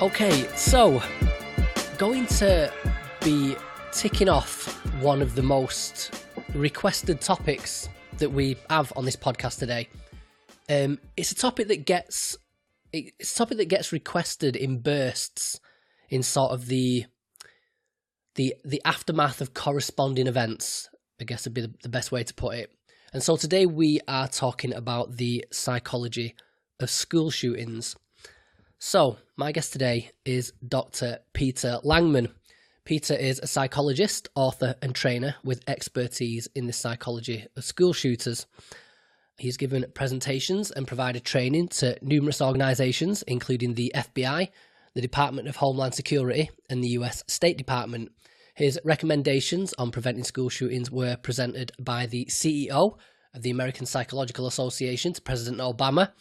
Okay, so going to be ticking off one of the most requested topics that we have on this podcast today. It's a topic that gets requested in bursts, in sort of the aftermath of corresponding events, I guess would be the best way to put it. And so today we are talking about the psychology of school shootings. So, my guest today is Dr. Peter Langman. Peter is a psychologist, author and trainer with expertise in the psychology of school shooters. He's given presentations and provided training to numerous organisations, including the FBI, the Department of Homeland Security and the US State Department. His recommendations on preventing school shootings were presented by the CEO of the American Psychological Association to President Obama.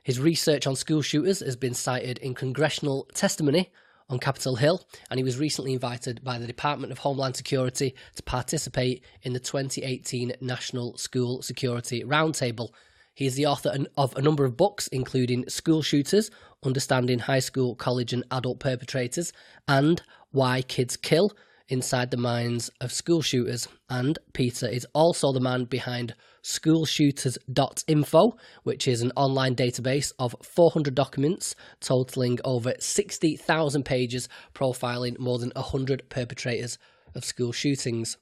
His research on school shooters has been cited in congressional testimony on Capitol Hill, and he was recently invited by the Department of Homeland Security to participate in the 2018 National School Security Roundtable. He is the author of a number of books, including School Shooters, Understanding High School, College and Adult Perpetrators, and Why Kids Kill, Inside the Minds of School Shooters. And Peter is also the man behind schoolshooters.info, which is an online database of 400 documents totaling over 60,000 pages profiling more than 100 perpetrators of school shootings.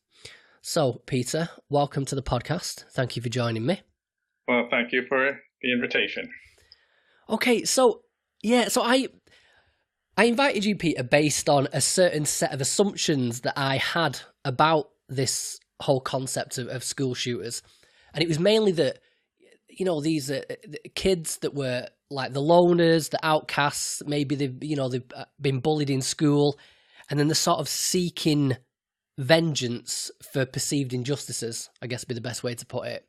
So, Peter, welcome to the podcast. Thank you for joining me. Well, thank you for the invitation. Okay, so I invited you, Peter, based on a certain set of assumptions that I had about this whole concept of school shooters. And it was mainly that, you know, these kids that were like the loners, the outcasts, maybe they've been bullied in school, and then they're sort of seeking vengeance for perceived injustices, I guess would be the best way to put it.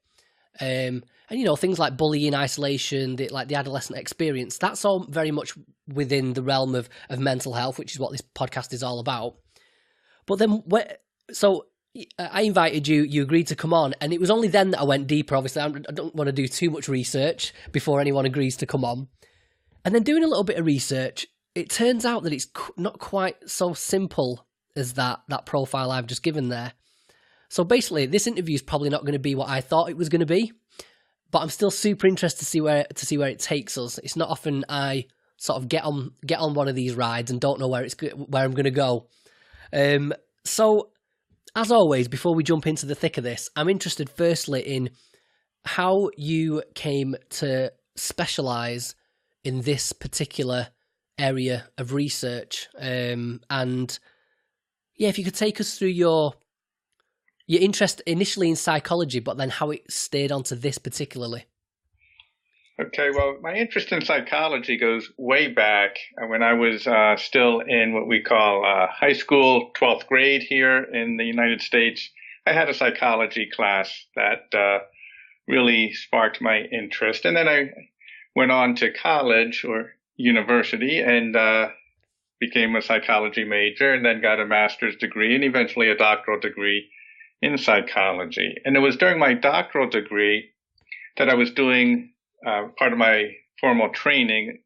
And, you know, things like bullying, isolation, the adolescent experience, that's all very much within the realm of mental health, which is what this podcast is all about. But then, I invited you, you agreed to come on, and it was only then that I went deeper. Obviously, I don't want to do too much research before anyone agrees to come on. And then doing a little bit of research, it turns out that it's not quite so simple as that profile I've just given there. So basically, this interview is probably not going to be what I thought it was going to be, but I'm still super interested to see where it takes us. It's not often I sort of get on one of these rides and don't know where I'm going to go. So, as always, before we jump into the thick of this, I'm interested firstly in how you came to specialise in this particular area of research, and if you could take us through your interest initially in psychology, but then how it stayed onto this particularly. Okay, well, my interest in psychology goes way back when I was still in what we call high school, 12th grade here in the United States. I had a psychology class that really sparked my interest. And then I went on to college or university and became a psychology major, and then got a master's degree and eventually a doctoral degree in psychology. And it was during my doctoral degree that I was doing part of my formal training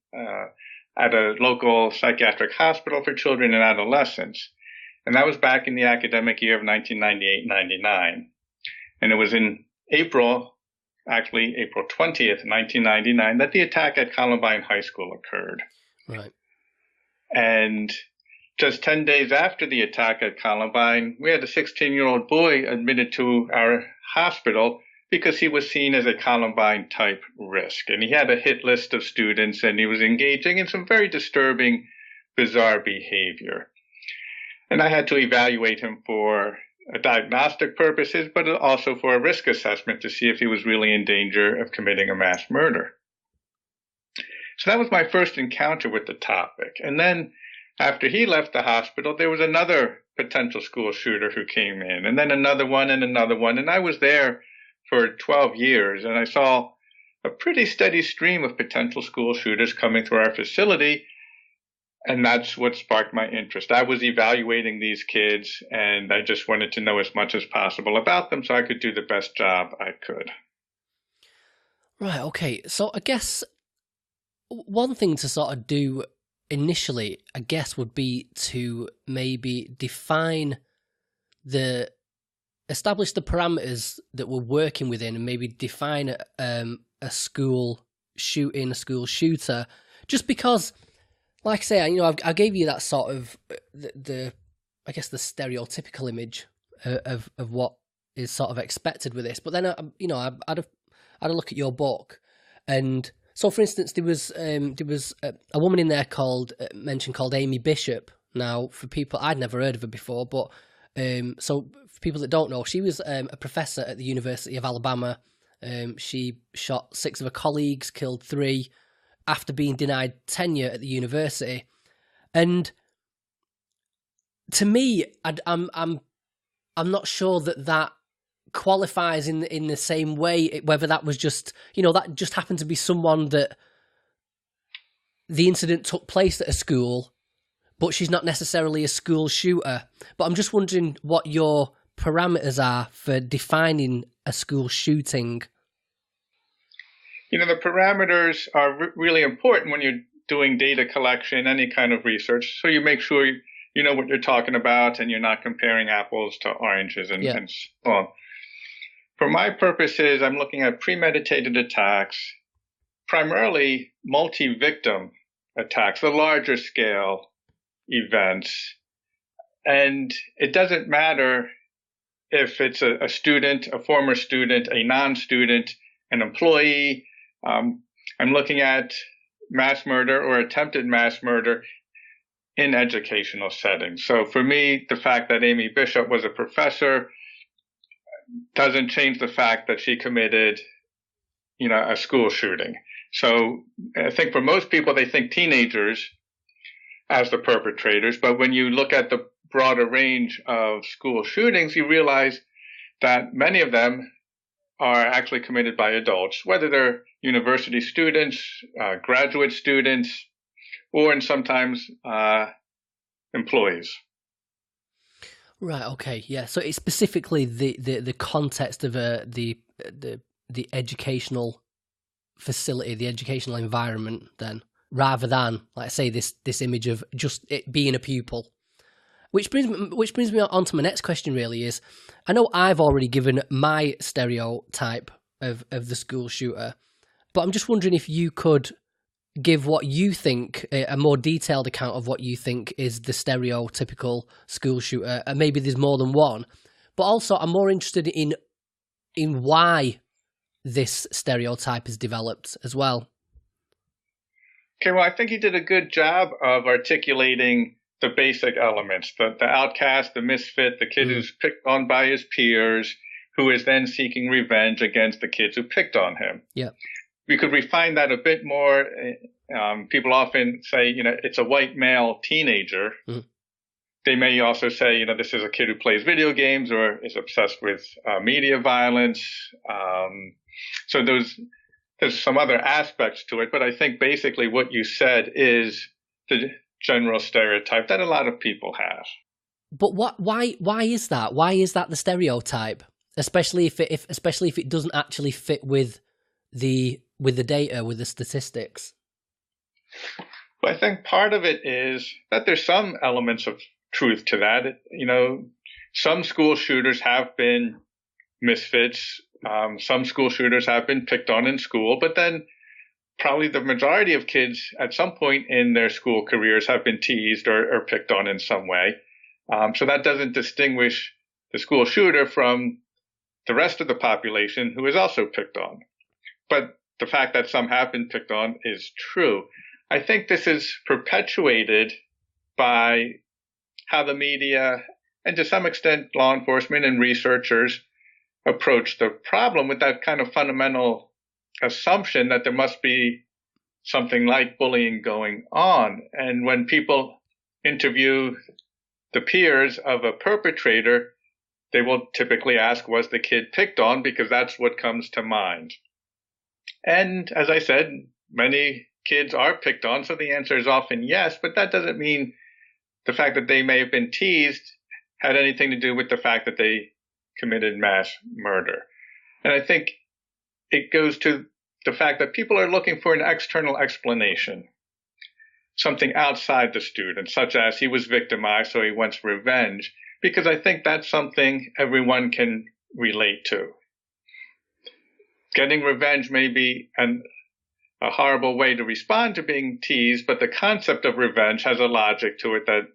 at a local psychiatric hospital for children and adolescents. And that was back in the academic year of 1998-99. And it was in April 20th, 1999, that the attack at Columbine High School occurred. Right. And just 10 days after the attack at Columbine, we had a 16-year-old boy admitted to our hospital because he was seen as a Columbine-type risk. And he had a hit list of students, and he was engaging in some very disturbing, bizarre behavior. And I had to evaluate him for diagnostic purposes, but also for a risk assessment to see if he was really in danger of committing a mass murder. So that was my first encounter with the topic. And then after he left the hospital, there was another potential school shooter who came in, and then another one and another one. And I was there for 12 years, and I saw a pretty steady stream of potential school shooters coming through our facility, and that's what sparked my interest. I was evaluating these kids, and I just wanted to know as much as possible about them so I could do the best job I could. Right, okay. So I guess one thing to sort of do initially, I guess, would be to maybe establish the parameters that we're working within, and maybe define a school shooting, a school shooter. Just because, like I say, I gave you that sort of I guess the stereotypical image of what is sort of expected with this. But then I had a look at your book, and so for instance, there was a woman in there called Amy Bishop. Now, for people, I'd never heard of her before, but so for people that don't know, she was a professor at the University of Alabama. She shot 6 of her colleagues, killed 3 after being denied tenure at the university. And to me, I'm not sure that qualifies in the same way, whether that was just, that just happened to be someone that the incident took place at a school, but she's not necessarily a school shooter. But I'm just wondering what your parameters are for defining a school shooting. The parameters are really important when you're doing data collection, any kind of research, so you make sure you know what you're talking about and you're not comparing apples to oranges and so on. For my purposes, I'm looking at premeditated attacks, primarily multi-victim attacks, the larger scale events. And it doesn't matter if it's a student, a former student, a non-student, an employee. I'm looking at mass murder or attempted mass murder in educational settings. So for me, the fact that Amy Bishop was a professor doesn't change the fact that she committed, a school shooting. So I think for most people, they think teenagers as the perpetrators. But when you look at the broader range of school shootings, you realize that many of them are actually committed by adults, whether they're university students, graduate students, or and sometimes employees. Right. Okay. Yeah. So it's specifically the context of the educational facility, the educational environment, then, rather than, like I say, this image of just it being a pupil. Which brings me on to my next question. Really, is I know I've already given my stereotype of the school shooter, but I'm just wondering if you could give what you think, a more detailed account of what you think is the stereotypical school shooter, and maybe there's more than one. But also, I'm more interested in why this stereotype is developed as well. Okay, well, I think he did a good job of articulating the basic elements, the outcast, the misfit, the kid who's picked on by his peers, who is then seeking revenge against the kids who picked on him. Yeah. We could refine that a bit more. People often say, it's a white male teenager. Mm. They may also say, this is a kid who plays video games or is obsessed with media violence. So there's some other aspects to it. But I think basically what you said is the general stereotype that a lot of people have. But why is that? Why is that the stereotype? Especially if it doesn't actually fit with the data, with the statistics. Well, I think part of it is that there's some elements of truth to that. Some school shooters have been misfits. Some school shooters have been picked on in school, but then probably the majority of kids at some point in their school careers have been teased or picked on in some way. So that doesn't distinguish the school shooter from the rest of the population who is also picked on. But the fact that some have been picked on is true. I think this is perpetuated by how the media and to some extent law enforcement and researchers approach the problem with that kind of fundamental assumption that there must be something like bullying going on. And when people interview the peers of a perpetrator, they will typically ask, was the kid picked on? Because that's what comes to mind. And as I said, many kids are picked on, so the answer is often yes, but that doesn't mean the fact that they may have been teased had anything to do with the fact that they committed mass murder. And I think it goes to the fact that people are looking for an external explanation. something outside the student, such as he was victimized, so he wants revenge, because I think that's something everyone can relate to. Getting revenge may be a horrible way to respond to being teased, but the concept of revenge has a logic to it that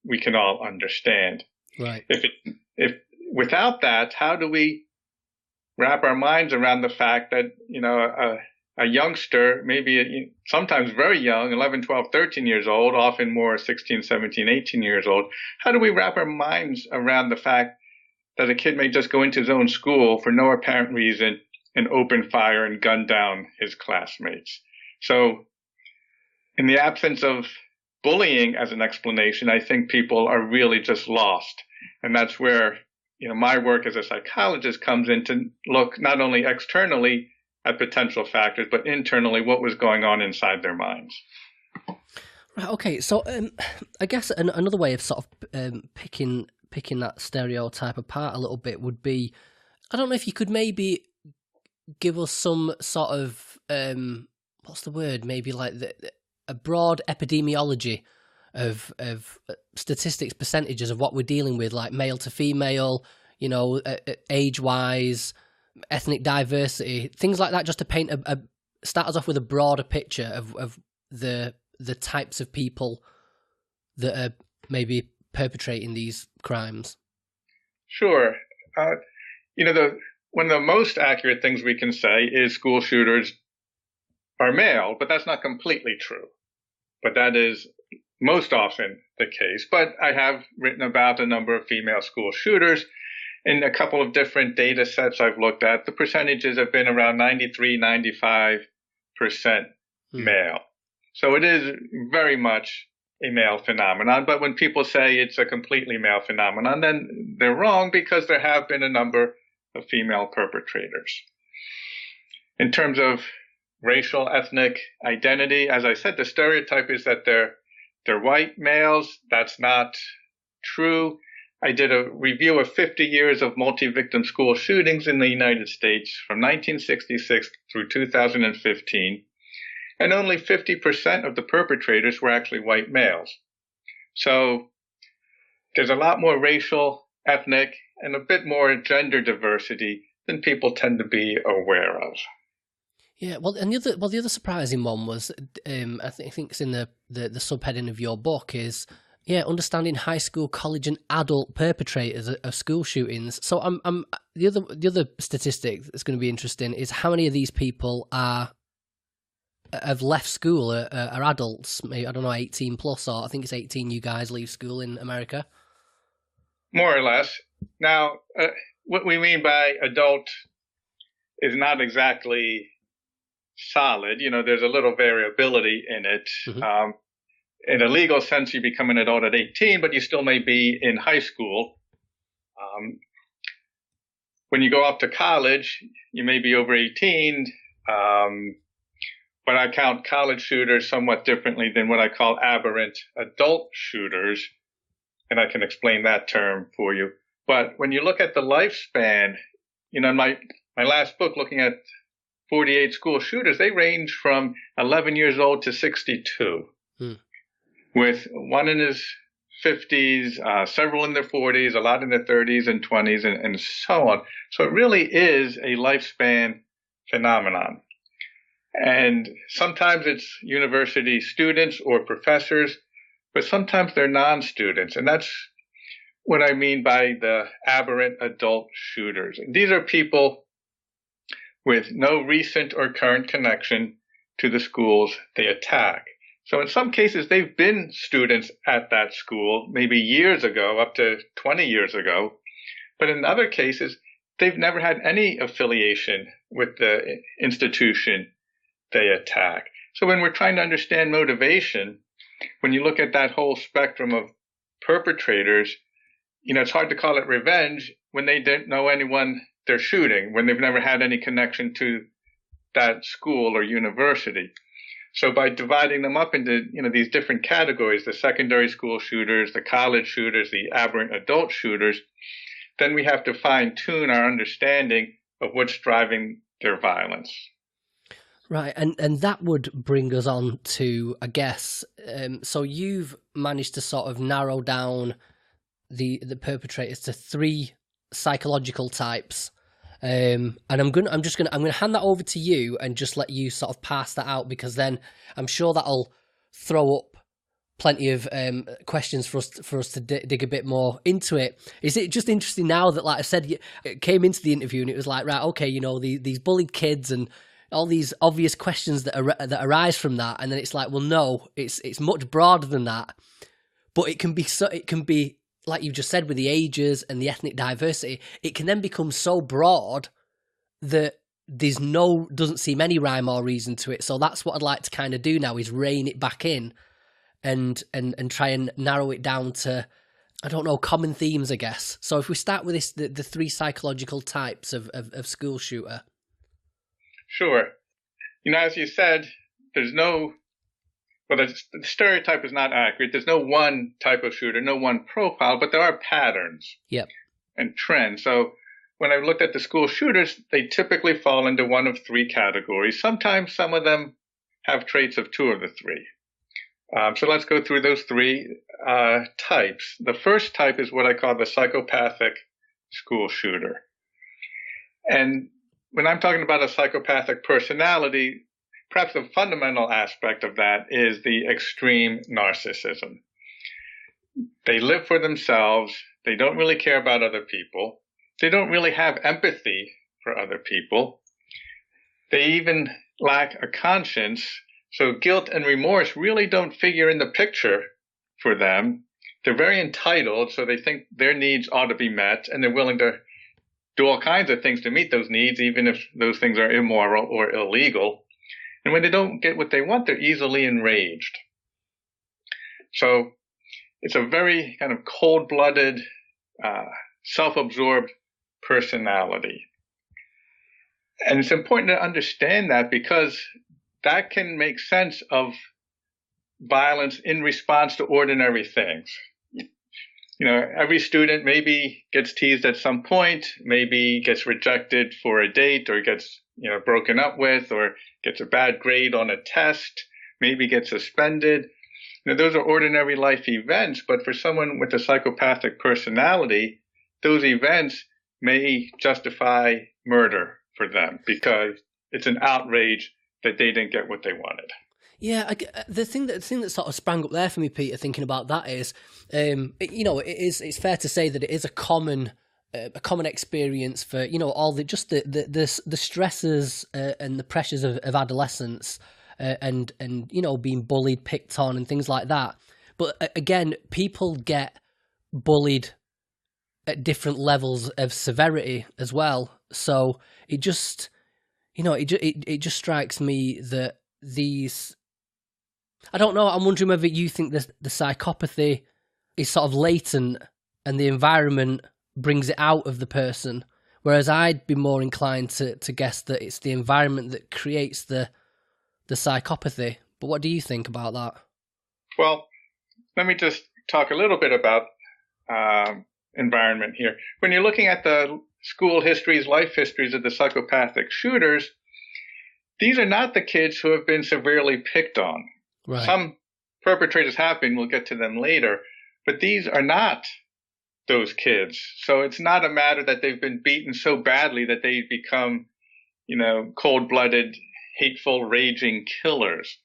we can all understand. Right. If without that, how do we wrap our minds around the fact that, a youngster, maybe sometimes very young, 11, 12, 13 years old, often more 16, 17, 18 years old, how do we wrap our minds around the fact that a kid may just go into his own school for no apparent reason and open fire and gun down his classmates? So in the absence of bullying as an explanation, I think people are really just lost. And that's where, my work as a psychologist comes in to look not only externally at potential factors, but internally what was going on inside their minds. Right, okay, so I guess another way of sort of picking that stereotype apart a little bit would be, I don't know if you could maybe give us some sort of what's the word? Maybe like a broad epidemiology of statistics, percentages of what we're dealing with, like male to female, age wise, ethnic diversity, things like that, just to paint start us off with a broader picture of the types of people that are maybe perpetrating these crimes. Sure. One of the most accurate things we can say is school shooters are male, but that's not completely true. But that is most often the case. But I have written about a number of female school shooters. In a couple of different data sets I've looked at, the percentages have been around 93, 95% male. So it is very much a male phenomenon. But when people say it's a completely male phenomenon, then they're wrong, because there have been a number of female perpetrators. In terms of racial, ethnic identity, as I said, the stereotype is that they're white males. That's not true. I did a review of 50 years of multi-victim school shootings in the United States from 1966 through 2015, and only 50% of the perpetrators were actually white males. So there's a lot more racial, ethnic, and a bit more gender diversity than people tend to be aware of. Yeah, well, and the other surprising one was, I think it's in the subheading of your book, is understanding high school, college, and adult perpetrators of school shootings. So the other statistic that's going to be interesting is how many of these people have left school, are adults. Maybe, I don't know, 18 plus, or I think it's 18. You guys leave school in America, more or less. Now, what we mean by adult is not exactly solid. There's a little variability in it. Mm-hmm. In a legal sense, you become an adult at 18, but you still may be in high school. When you go off to college, you may be over 18, but I count college shooters somewhat differently than what I call aberrant adult shooters, and I can explain that term for you. But when you look at the lifespan, in my last book, looking at 48 school shooters, they range from 11 years old to 62. With one in his 50s, several in their 40s, a lot in their 30s and 20s, and so on. So it really is a lifespan phenomenon. And sometimes it's university students or professors, but sometimes they're non-students. And that's what I mean by the aberrant adult shooters. And these are people with no recent or current connection to the schools they attack. So in some cases, they've been students at that school, maybe years ago, up to 20 years ago. But in other cases, they've never had any affiliation with the institution they attack. So when we're trying to understand motivation, when you look at that whole spectrum of perpetrators, it's hard to call it revenge when they didn't know anyone they're shooting, when they've never had any connection to that school or university. So by dividing them up into, these different categories, the secondary school shooters, the college shooters, the aberrant adult shooters, then we have to fine tune our understanding of what's driving their violence. Right, and that would bring us on to, I guess, so you've managed to sort of narrow down the perpetrators to three psychological types, and I'm gonna hand that over to you and just let you sort of pass that out, because then I'm sure that'll throw up plenty of questions for us to dig a bit more into it. Is it just interesting now that, like I said, it came into the interview and it was like, right, okay, you know, these bullied kids and all these obvious questions that arise from that, and then it's like, well, no, it's much broader than that. But it can be like you just said, with the ages and the ethnic diversity, it can then become so broad that doesn't seem any rhyme or reason to it. So that's what I'd like to kind of do now, is rein it back in and try and narrow it down to, I don't know, common themes, I guess. So if we start with this, the three psychological types of school shooter. Sure. You know, as you said, the stereotype is not accurate. There's no one type of shooter, no one profile, but there are patterns. Yep. And trends. So when I looked at the school shooters, they typically fall into one of three categories. Sometimes some of them have traits of two of the three. So let's go through those three types. The first type is what I call the psychopathic school shooter. And when I'm talking about a psychopathic personality, perhaps the fundamental aspect of that is the extreme narcissism. They live for themselves. They don't really care about other people. They don't really have empathy for other people. They even lack a conscience. So guilt and remorse really don't figure in the picture for them. They're very entitled, so they think their needs ought to be met, and they're willing to do all kinds of things to meet those needs, even if those things are immoral or illegal. And when they don't get what they want, they're easily enraged. So it's a very kind of cold-blooded, self-absorbed personality. And it's important to understand that, because that can make sense of violence in response to ordinary things. You know, every student maybe gets teased at some point, maybe gets rejected for a date, or gets, broken up with, or gets a bad grade on a test, maybe gets suspended. Those are ordinary life events, but for someone with a psychopathic personality, those events may justify murder for them, because it's an outrage that they didn't get what they wanted. Yeah, the thing that sort of sprang up there for me, Peter, thinking about that is, it's fair to say that it is a common experience for all the stresses and the pressures of adolescence, and being bullied, picked on, and things like that. But again, people get bullied at different levels of severity as well. So it just, it just strikes me that these, I don't know, I'm wondering whether you think the psychopathy is sort of latent and the environment brings it out of the person, whereas I'd be more inclined to guess that it's the environment that creates the psychopathy. But what do you think about that? Well, let me just talk a little bit about environment here. When you're looking at the school histories, life histories of the psychopathic shooters, these are not the kids who have been severely picked on. Right. Some perpetrators have been, we'll get to them later, but these are not those kids. So it's not a matter that they've been beaten so badly that they become, cold-blooded, hateful, raging killers.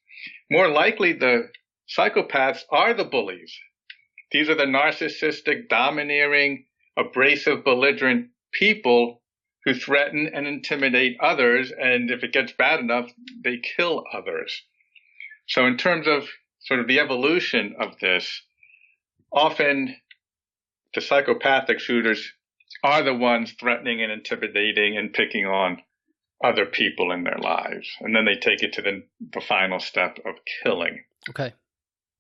More likely, the psychopaths are the bullies. These are the narcissistic, domineering, abrasive, belligerent people who threaten and intimidate others, and if it gets bad enough, they kill others. So in terms of sort of the evolution of this, often the psychopathic shooters are the ones threatening and intimidating and picking on other people in their lives. And then they take it to the final step of killing. Okay.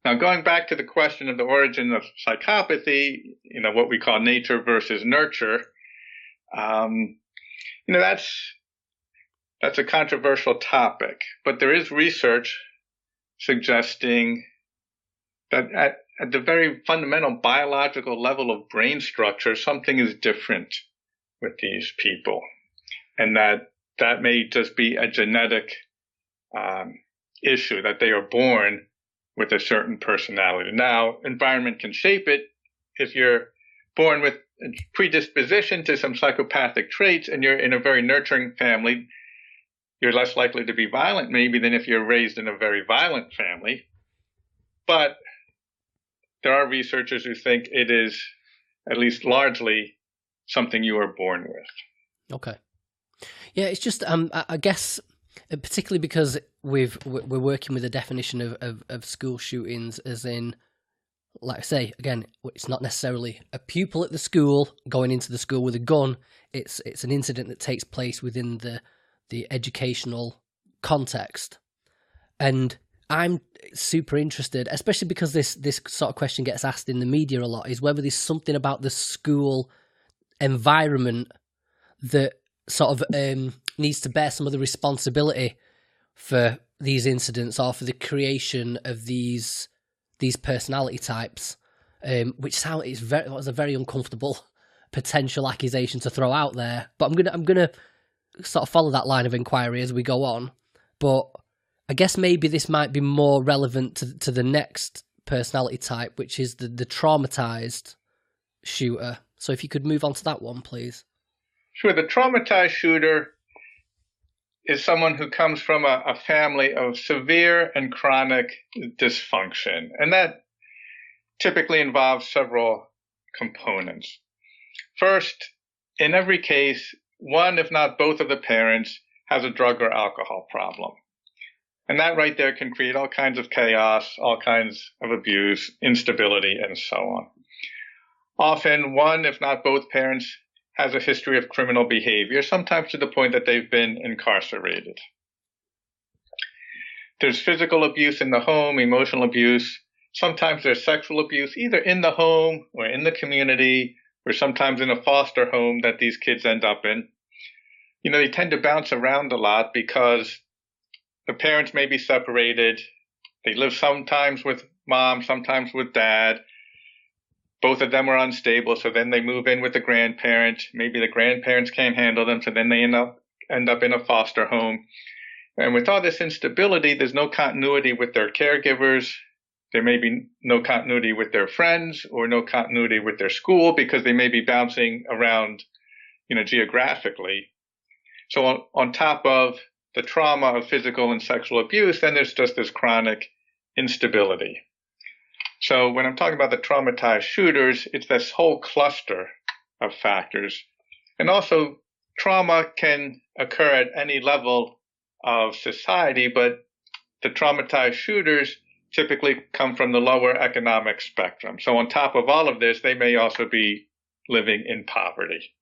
Now, going back to the question of the origin of psychopathy, what we call nature versus nurture, that's a controversial topic. But there is research suggesting that at the very fundamental biological level of brain structure, something is different with these people. And that may just be a genetic issue, that they are born with a certain personality. Now, environment can shape it. If you're born with a predisposition to some psychopathic traits and you're in a very nurturing family, you're less likely to be violent maybe than if you're raised in a very violent family. But there are researchers who think it is at least largely something you are born with. Okay. Yeah, it's just I guess particularly because we're working with a definition of school shootings as in, like I say, again, it's not necessarily a pupil at the school going into the school with a gun. It's an incident that takes place within the educational context. And I'm super interested, especially because this sort of question gets asked in the media a lot, is whether there's something about the school environment that sort of needs to bear some of the responsibility for these incidents or for the creation of these personality types, which was a very uncomfortable potential accusation to throw out there. But I'm gonna sort of follow that line of inquiry as we go on. But I guess maybe this might be more relevant to the next personality type, which is the traumatized shooter. So if you could move on to that one, please. Sure. The traumatized shooter is someone who comes from a family of severe and chronic dysfunction. And that typically involves several components. First, in every case, one, if not both of the parents has a drug or alcohol problem. And that right there can create all kinds of chaos, all kinds of abuse, instability, and so on. Often one, if not both parents, has a history of criminal behavior, sometimes to the point that they've been incarcerated. There's physical abuse in the home, emotional abuse. Sometimes there's sexual abuse, either in the home or in the community, or sometimes in a foster home that these kids end up in. You know, they tend to bounce around a lot because the parents may be separated. They live sometimes with mom, sometimes with dad. Both of them are unstable, so then they move in with the grandparent. Maybe the grandparents can't handle them, so then they end up in a foster home. And with all this instability, there's no continuity with their caregivers. There may be no continuity with their friends or no continuity with their school because they may be bouncing around, geographically. So on top of the trauma of physical and sexual abuse, then there's just this chronic instability. So when I'm talking about the traumatized shooters, it's this whole cluster of factors. And also, trauma can occur at any level of society, but the traumatized shooters typically come from the lower economic spectrum. So on top of all of this, they may also be living in poverty.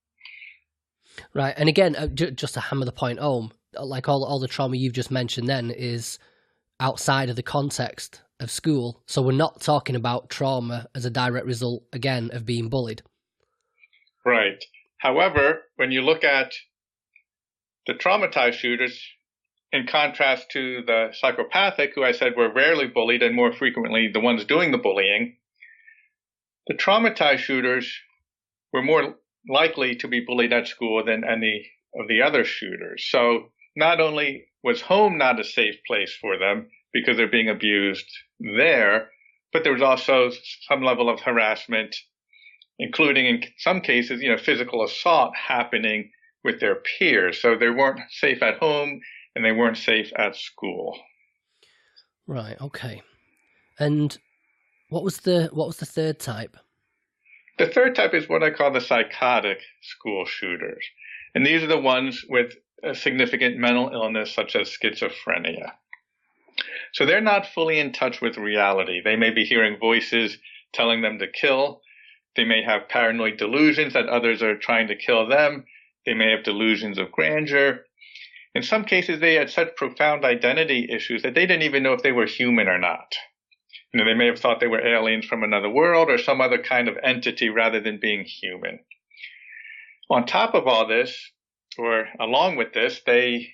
Right. And again, just to hammer the point home, like all the trauma you've just mentioned then is outside of the context of school. So we're not talking about trauma as a direct result, again, of being bullied. Right. However, when you look at the traumatized shooters, in contrast to the psychopathic, who I said were rarely bullied and more frequently the ones doing the bullying, the traumatized shooters were more likely to be bullied at school than any of the other shooters. So not only was home not a safe place for them because they're being abused there, but there was also some level of harassment, including in some cases, physical assault happening with their peers. So they weren't safe at home and they weren't safe at school. Right. Okay. And what was the third type? The third type is what I call the psychotic school shooters. And these are the ones with a significant mental illness such as schizophrenia. So they're not fully in touch with reality. They may be hearing voices telling them to kill. They may have paranoid delusions that others are trying to kill them. They may have delusions of grandeur. In some cases, they had such profound identity issues that they didn't even know if they were human or not. They may have thought they were aliens from another world or some other kind of entity rather than being human. On top of all this, or along with this, they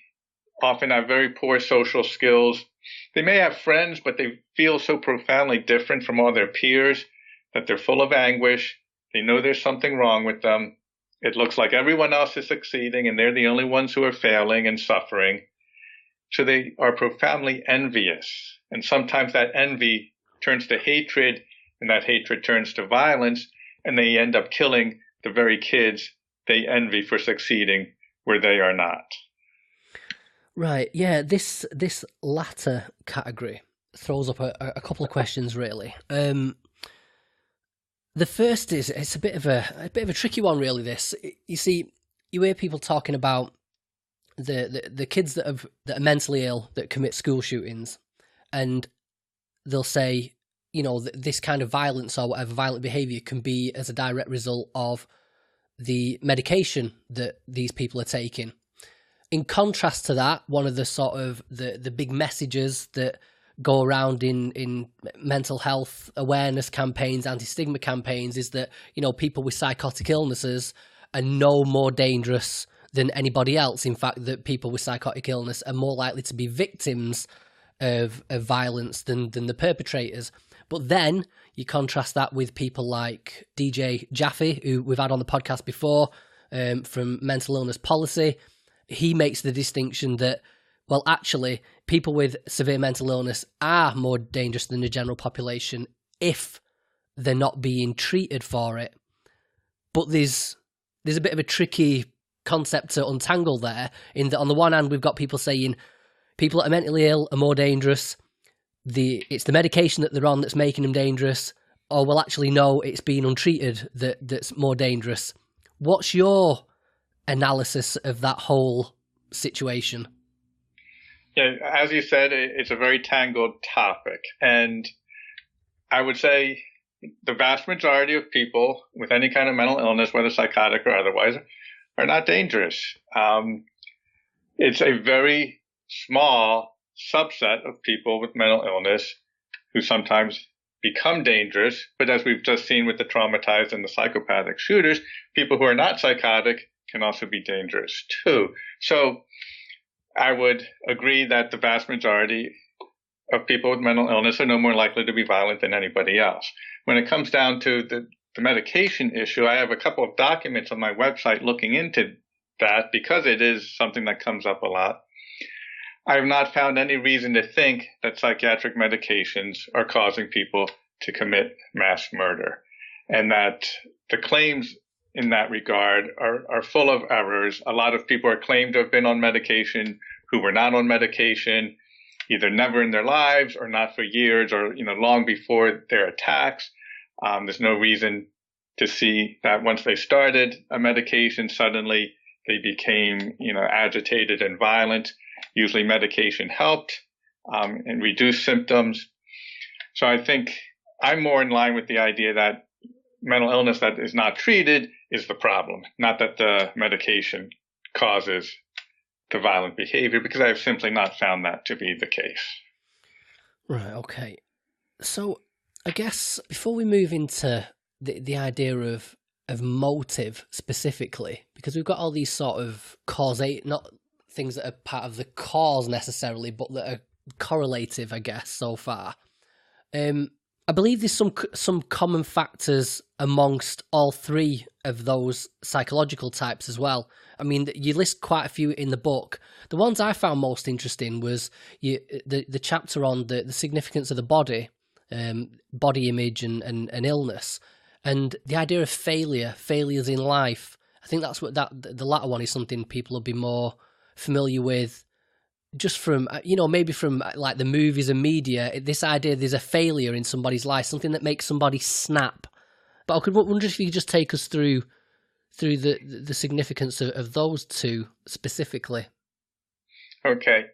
often have very poor social skills. They may have friends, but they feel so profoundly different from all their peers that they're full of anguish. They know there's something wrong with them. It looks like everyone else is succeeding and they're the only ones who are failing and suffering. So they are profoundly envious. And sometimes that envy turns to hatred, and that hatred turns to violence, and they end up killing the very kids they envy for succeeding where they are not. Right, yeah, this latter category throws up a couple of questions, really. The first is, it's a bit of a tricky one, really. This, you see, you hear people talking about the kids that are mentally ill that commit school shootings, and they'll say, you know, this kind of violence or whatever violent behavior can be as a direct result of the medication that these people are taking. In contrast to that, one of the sort of the big messages that go around in mental health awareness campaigns, anti-stigma campaigns, is that, you know, people with psychotic illnesses are no more dangerous than anybody else. In fact, that people with psychotic illness are more likely to be victims of violence than the perpetrators. But then you contrast that with people like DJ Jaffe, who we've had on the podcast before, from Mental Illness Policy. He makes the distinction that, well, actually, people with severe mental illness are more dangerous than the general population if they're not being treated for it. But there's a bit of a tricky concept to untangle there, in that on the one hand, we've got people saying people that are mentally ill are more dangerous. It's the medication that they're on that's making them dangerous, or well, actually, no, it's being untreated that's more dangerous. What's your analysis of that whole situation? Yeah, as you said, it's a very tangled topic. And I would say the vast majority of people with any kind of mental illness, whether psychotic or otherwise, are not dangerous. It's a very small subset of people with mental illness who sometimes become dangerous. But as we've just seen with the traumatized and the psychopathic shooters, people who are not psychotic can also be dangerous too. So I would agree that the vast majority of people with mental illness are no more likely to be violent than anybody else. When it comes down to the medication issue, I have a couple of documents on my website looking into that because it is something that comes up a lot. I have not found any reason to think that psychiatric medications are causing people to commit mass murder, and that the claims in that regard are full of errors. A lot of people are claimed to have been on medication who were not on medication, either never in their lives or not for years, or long before their attacks. There's no reason to see that once they started a medication, suddenly they became agitated and violent. Usually medication helped and reduced symptoms. So I think I'm more in line with the idea that mental illness that is not treated is the problem, not that the medication causes the violent behavior, because I have simply not found that to be the case. Right, okay. So I guess before we move into the idea of motive specifically, because we've got all these sort of not things that are part of the cause necessarily, but that are correlative, I guess, so far. I believe there's some common factors amongst all three of those psychological types as well. I mean, you list quite a few in the book. The ones I found most interesting was the chapter on the significance of the body, body image and illness, and the idea of failures in life. I think that's the latter one is something people will be more familiar with, just from maybe from like the movies and media. This idea there's a failure in somebody's life, something that makes somebody snap. But I could wonder if you could just take us through the significance of those two specifically. Okay.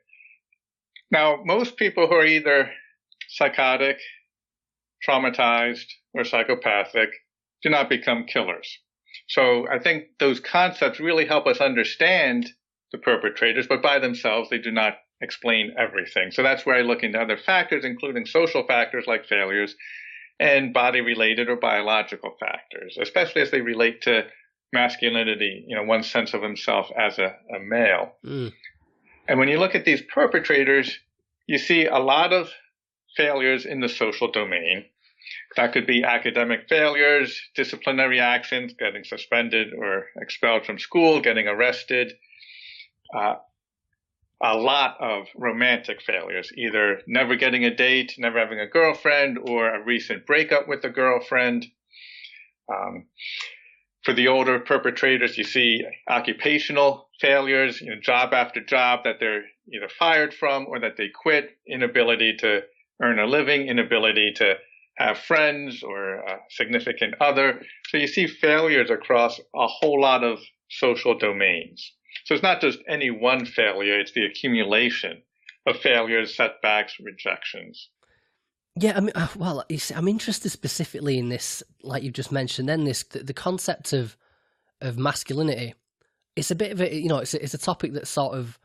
Now, most people who are either psychotic, traumatized, or psychopathic do not become killers. So I think those concepts really help us understand the perpetrators, but by themselves, they do not explain everything. So that's where I look into other factors, including social factors like failures and body-related or biological factors, especially as they relate to masculinity, one's sense of himself as a male. Mm. And when you look at these perpetrators, you see a lot of failures in the social domain. That could be academic failures, disciplinary actions, getting suspended or expelled from school, getting arrested. a lot of romantic failures, either never getting a date, never having a girlfriend, or a recent breakup with a girlfriend. For the older perpetrators, you see occupational failures, job after job that they're either fired from or that they quit, inability to earn a living, inability to have friends or a significant other. So you see failures across a whole lot of social domains. So it's not just any one failure, it's the accumulation of failures, setbacks, rejections. Yeah, I mean, well, you see, I'm interested specifically in this, like you just mentioned. Then the concept of masculinity. It's a bit of a, it's a topic that's sort of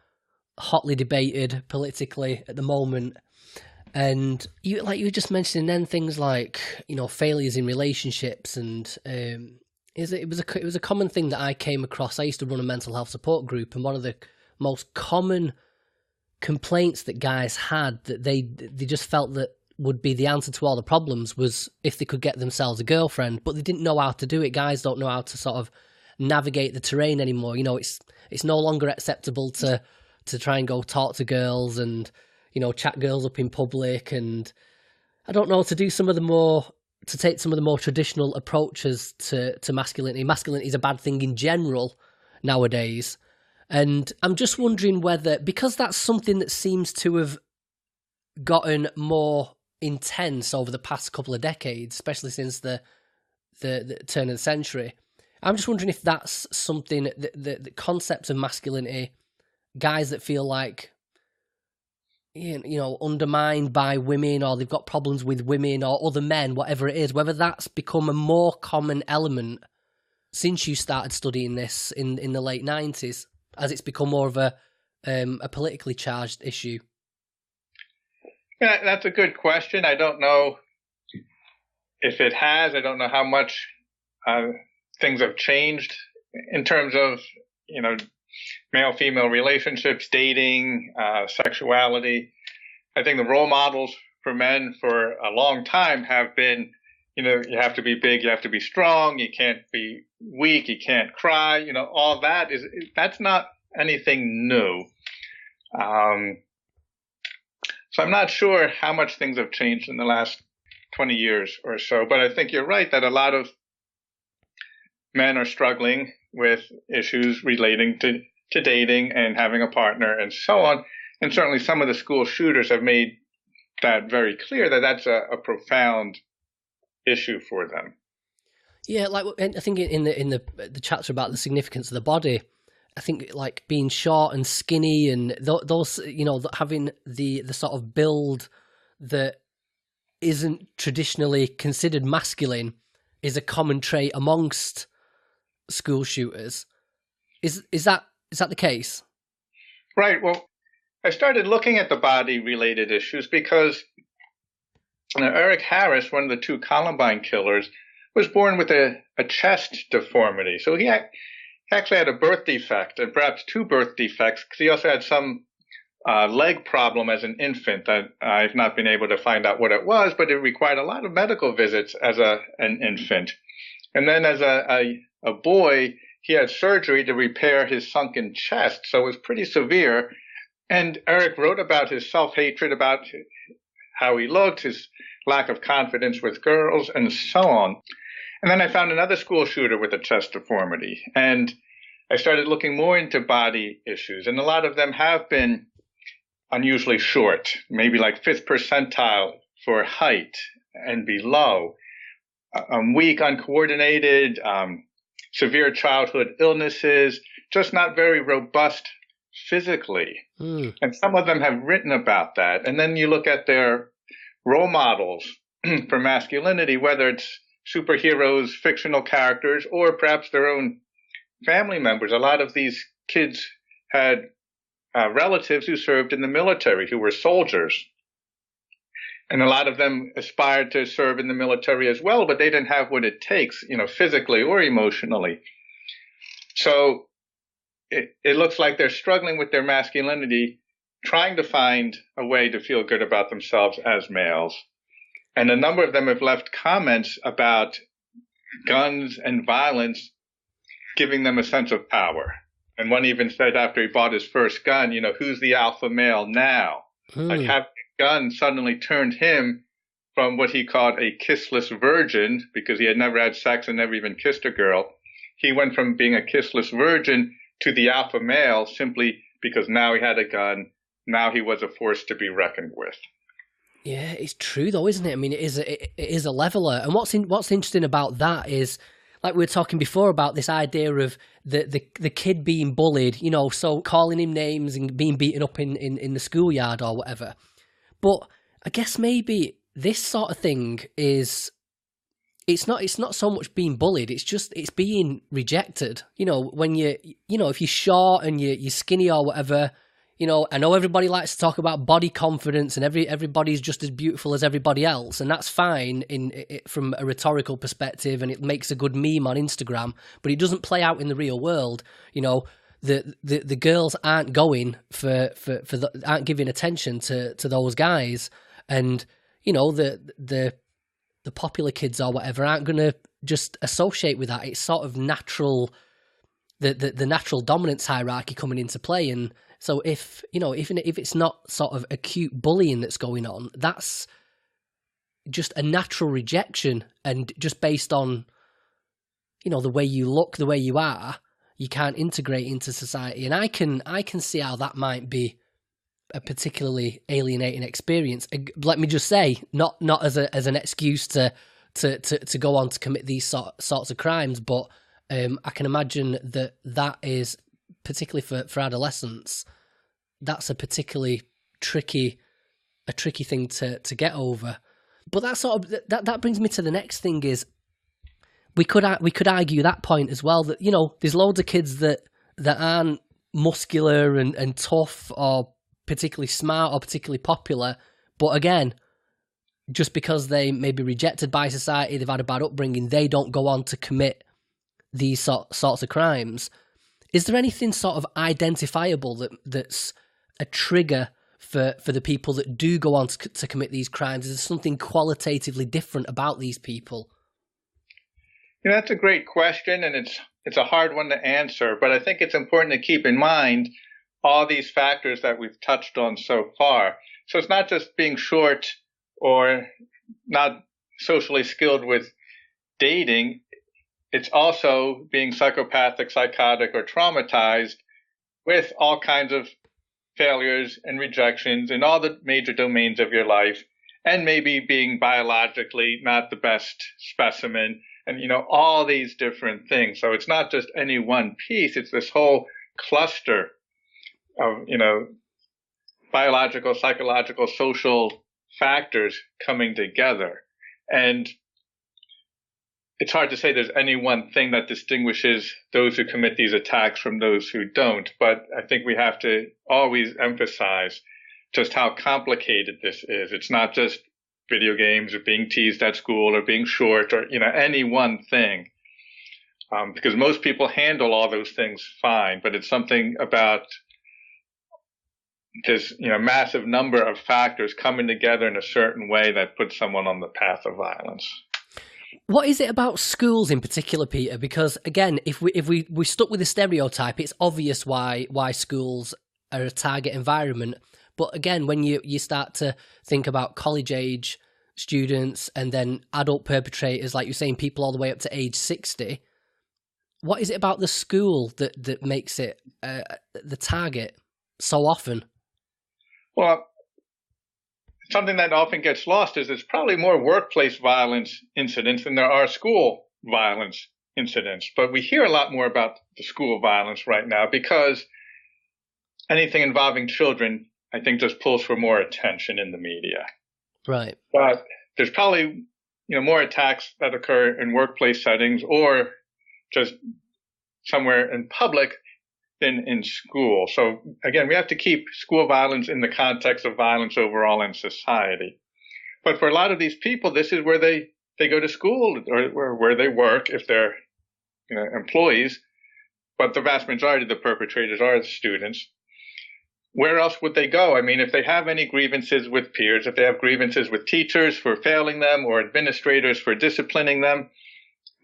hotly debated politically at the moment, and you were just mentioning then things like failures in relationships, and it was a common thing that I came across. I used to run a mental health support group, and one of the most common complaints that guys had that they just felt that would be the answer to all the problems was if they could get themselves a girlfriend, but they didn't know how to do it. Guys don't know how to sort of navigate the terrain anymore. It's no longer acceptable to try and go talk to girls and chat girls up in public, and I don't know, to take some of the more traditional approaches to masculinity. Masculinity is a bad thing in general nowadays, and I'm just wondering whether, because that's something that seems to have gotten more intense over the past couple of decades, especially since the turn of the century. I'm just wondering if that's something, the concept of masculinity, guys that feel like, undermined by women, or they've got problems with women or other men, whatever it is, whether that's become a more common element since you started studying this in the late 90s, as it's become more of a politically charged issue. Yeah, that's a good question. I don't know if it has. I don't know how much things have changed in terms of, male-female relationships, dating, sexuality. I think the role models for men for a long time have been, you have to be big, you have to be strong, you can't be weak, you can't cry. All that's not anything new. So I'm not sure how much things have changed in the last 20 years or so, but I think you're right that a lot of men are struggling with issues relating to dating and having a partner and so on. And certainly some of the school shooters have made that very clear that that's a profound issue for them. Yeah, I think in the chapter about the significance of the body, I think like being short and skinny and those, having the sort of build that isn't traditionally considered masculine is a common trait amongst school shooters. Is that the case? Right. Well, I started looking at the body related issues because Eric Harris, one of the two Columbine killers, was born with a chest deformity. So he actually had a birth defect, and perhaps two birth defects, because he also had some leg problem as an infant that I've not been able to find out what it was, but it required a lot of medical visits as an infant. And then as a boy, he had surgery to repair his sunken chest, so it was pretty severe. And Eric wrote about his self-hatred, about how he looked, his lack of confidence with girls, and so on. And then I found another school shooter with a chest deformity, and I started looking more into body issues, and a lot of them have been unusually short, maybe like 5th percentile for height and below, weak, uncoordinated, severe childhood illnesses, just not very robust physically. And some of them have written about that. And then you look at their role models for masculinity, whether it's superheroes, fictional characters, or perhaps their own family members. A lot of these kids had relatives who served in the military, who were soldiers. And a lot of them aspired to serve in the military as well, but they didn't have what it takes, physically or emotionally. So it looks like they're struggling with their masculinity, trying to find a way to feel good about themselves as males. And a number of them have left comments about guns and violence giving them a sense of power. And one even said after he bought his first gun, who's the alpha male now? Like Hmm. having a gun suddenly turned him from what he called a kissless virgin, because he had never had sex and never even kissed a girl. He went from being a kissless virgin to the alpha male simply because now he had a gun. Now he was a force to be reckoned with. Yeah, it's true though, isn't it? I mean, it is a leveler. And what's interesting about that is, like we were talking before about this idea of the kid being bullied, so calling him names and being beaten up in the schoolyard or whatever. But I guess maybe this sort of thing is, it's not so much being bullied, it's being rejected. When if you're short and you're skinny or whatever, I know everybody likes to talk about body confidence and everybody's just as beautiful as everybody else, and that's fine from a rhetorical perspective, and it makes a good meme on Instagram, but it doesn't play out in the real world. The girls aren't going aren't giving attention to those guys, and the popular kids or whatever aren't going to just associate with that. It's sort of natural, the natural dominance hierarchy coming into play. And so even if it's not sort of acute bullying that's going on, that's just a natural rejection, and just based on, the way you look, the way you are, you can't integrate into society. And I can see how that might be a particularly alienating experience. Let me just say, not as an excuse to go on to commit these sorts of crimes, but I can imagine that is, particularly for adolescents, that's a particularly tricky thing to get over. But that brings me to the next thing is, we could argue that point as well, that there's loads of kids that aren't muscular and tough or particularly smart or particularly popular, but again, just because they may be rejected by society, they've had a bad upbringing, they don't go on to commit these sorts of crimes. Is there anything sort of identifiable that's a trigger for the people that do go on to commit these crimes? Is there something qualitatively different about these people? That's a great question, and it's a hard one to answer, but I think it's important to keep in mind all these factors that we've touched on so far. So it's not just being short or not socially skilled with dating. It's also being psychopathic, psychotic, or traumatized with all kinds of failures and rejections in all the major domains of your life, and maybe being biologically not the best specimen, and all these different things. So it's not just any one piece, it's this whole cluster of biological, psychological, social factors coming together. And it's hard to say there's any one thing that distinguishes those who commit these attacks from those who don't, but I think we have to always emphasize just how complicated this is. It's not just video games or being teased at school or being short or any one thing, because most people handle all those things fine, but it's something about this massive number of factors coming together in a certain way that puts someone on the path of violence. What is it about schools in particular, Peter? Because again, if we stuck with the stereotype, it's obvious why schools are a target environment. But again, when you start to think about college age students and then adult perpetrators, like you're saying, people all the way up to age 60, what is it about the school that makes it the target so often? Well, something that often gets lost is there's probably more workplace violence incidents than there are school violence incidents. But we hear a lot more about the school violence right now because anything involving children, I think, just pulls for more attention in the media. Right. But there's probably more attacks that occur in workplace settings or just somewhere in public than in school. So again, we have to keep school violence in the context of violence overall in society. But for a lot of these people, this is where they go to school or where they work if they're employees. But the vast majority of the perpetrators are the students. Where else would they go? I mean, if they have any grievances with peers, if they have grievances with teachers for failing them or administrators for disciplining them,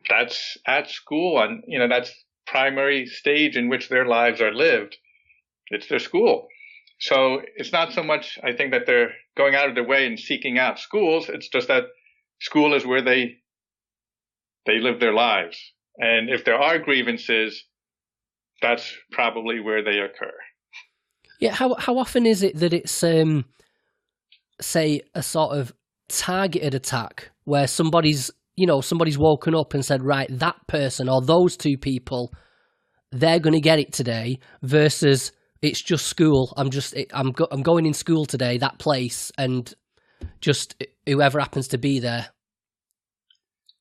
that's at school. And, that's primary stage in which their lives are lived. It's their school. So it's not so much, I think, that they're going out of their way and seeking out schools. It's just that school is where they live their lives. And if there are grievances, that's probably where they occur. Yeah, how often is it that it's, say, a sort of targeted attack where somebody's woken up and said, right, that person or those two people, they're going to get it today, versus it's just school. I'm going in school today, that place, and just whoever happens to be there.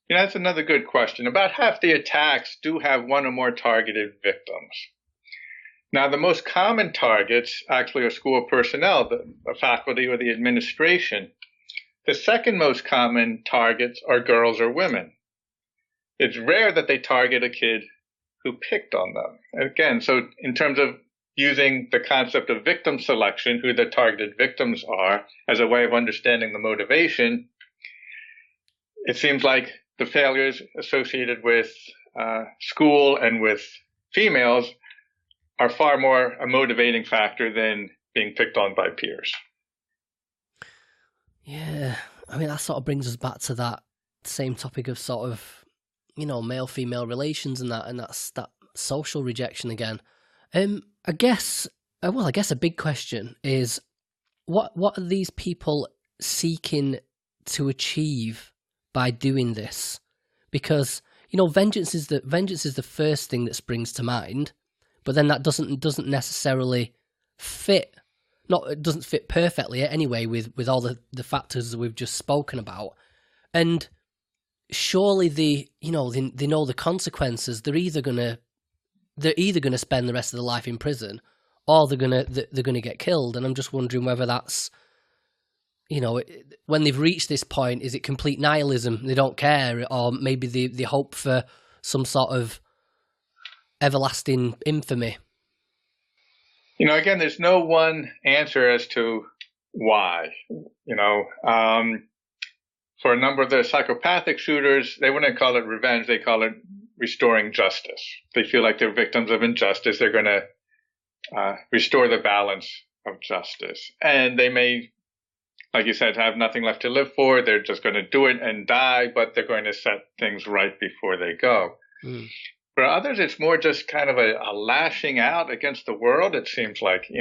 That's another good question. About half the attacks do have one or more targeted victims. Now, the most common targets actually are school personnel, the faculty or the administration. The second most common targets are girls or women. It's rare that they target a kid who picked on them. Again, so in terms of using the concept of victim selection, who the targeted victims are, as a way of understanding the motivation, it seems like the failures associated with school and with females are far more a motivating factor than being picked on by peers. Yeah, I mean, that sort of brings us back to that same topic of sort of, male-female relations and that's that social rejection again. I guess a big question is, what are these people seeking to achieve by doing this? Because, vengeance is the first thing that springs to mind, but then that doesn't necessarily fit. It doesn't fit perfectly anyway with all the factors that we've just spoken about. And surely they know the consequences. They're either gonna spend the rest of their life in prison, or they're gonna get killed. And I'm just wondering whether that's, when they've reached this point, is it complete nihilism? They don't care, or maybe they hope for some sort of everlasting infamy. Again, there's no one answer as to why. For a number of the psychopathic shooters, they wouldn't call it revenge. They call it restoring justice. They feel like they're victims of injustice. They're going to restore the balance of justice. And they may, like you said, have nothing left to live for. They're just going to do it and die, but they're going to set things right before they go. Mm. For others, it's more just kind of a lashing out against the world, it seems like.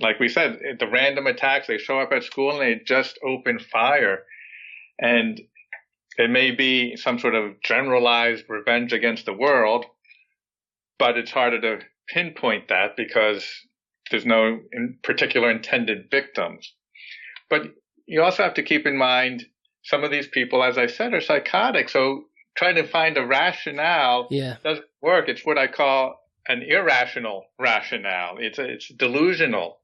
Like we said, the random attacks, they show up at school and they just open fire. And it may be some sort of generalized revenge against the world, but it's harder to pinpoint that because there's no particular intended victims. But you also have to keep in mind some of these people, as I said, are psychotic. So trying to find a rationale doesn't work. It's what I call an irrational rationale. It's delusional.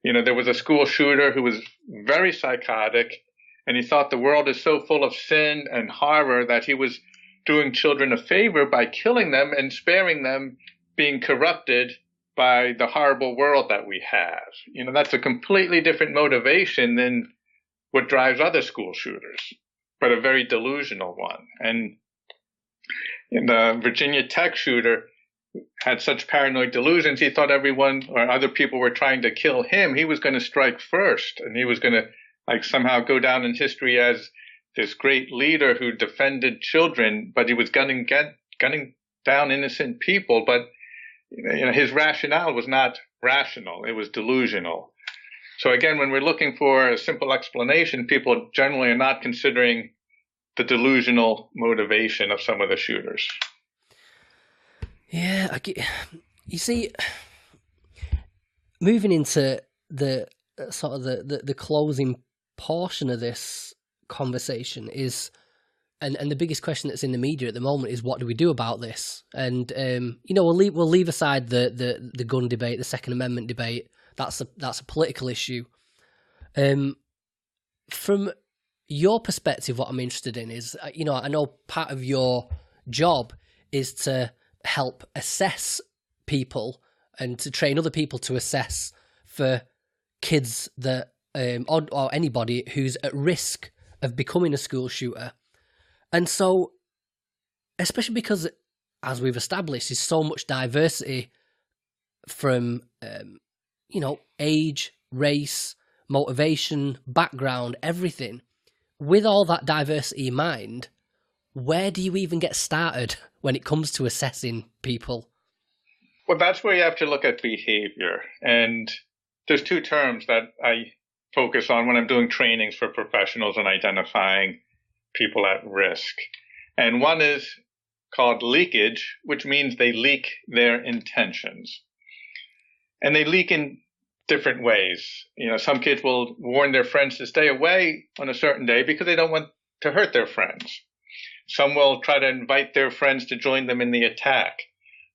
There was a school shooter who was very psychotic, and he thought the world is so full of sin and horror that he was doing children a favor by killing them and sparing them being corrupted by the horrible world that we have. That's a completely different motivation than what drives other school shooters, but a very delusional one. And the Virginia Tech shooter had such paranoid delusions, he thought everyone or other people were trying to kill him. He was going to strike first, and he was going to somehow go down in history as this great leader who defended children, but he was gunning down innocent people. But his rationale was not rational; it was delusional. So again, when we're looking for a simple explanation, people generally are not considering the delusional motivation of some of the shooters. Yeah, you see, moving into the sort of the closing portion of this conversation is, and the biggest question that's in the media at the moment is, what do we do about this? And we'll leave aside the gun debate, the Second Amendment debate. That's a political issue. From your perspective, what I'm interested in is, I know part of your job is to help assess people and to train other people to assess for kids that or anybody who's at risk of becoming a school shooter. And so, especially because as we've established, is so much diversity from, age, race, motivation, background, everything. With all that diversity in mind, where do you even get started when it comes to assessing people? Well, that's where you have to look at behavior. And there's two terms that I focus on when I'm doing trainings for professionals and identifying people at risk. And one is called leakage, which means they leak their intentions. And they leak in different ways. Some kids will warn their friends to stay away on a certain day because they don't want to hurt their friends. Some will try to invite their friends to join them in the attack.